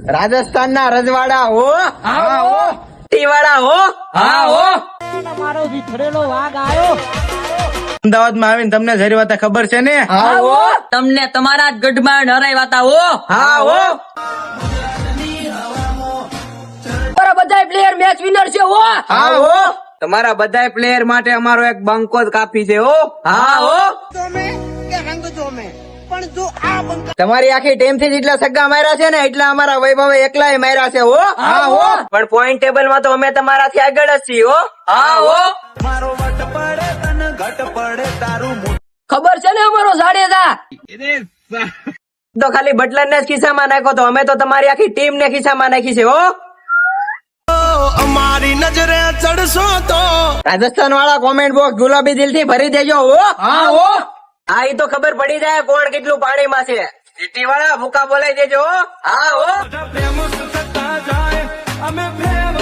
રાજસ્થાન ના રજવાડા હો. હા હો. ટીવાડા હો. હા હો. તમારો વિખરેલો વાઘ આવ્યો. અમદાવાદમાં આવીને તમને જરી વાત ખબર છે ને? હા હો. તમને તમારા જ ગઢમાં હરાવ્યા હો. હા હો. તમારા બધા પ્લેયર મેચ વિનર છે હો. હા હો. તમારા બધા પ્લેયર માટે અમારો એક બંકો જ કાફી છે હો. હા હો. તમારી આખી ટીમ થી જેટલા છગ્ગા માર્યા છે ને એટલા અમારા વૈભવે એકલાય માર્યા છે હો. હા હો. પણ પોઈન્ટ ટેબલ માં તો અમે તમારાથી આગળ જ છીએ હો. હા હો. ખબર છે ને અમારો જાડેજા તો ખાલી બટલર ને જ ખિસ્સામાં નાખો તો અમે તો તમારી આખી ટીમ ને ખિસ્સામાં નાખી છે હો. અમારી નજરે ચડશો તો રાજસ્થાન વાળા કોમેન્ટ બોક્સ ગુલાબી દિલ થી ભરી દેજો હો. હા હો. હા એ તો ખબર પડી જાય કોણ કેટલું પાણીમાં છે. જીટી વાળા ભૂકા બોલાઈ દેજો હો. હા હો. પ્રેમ સુખતા જાય અમે પ્રેમ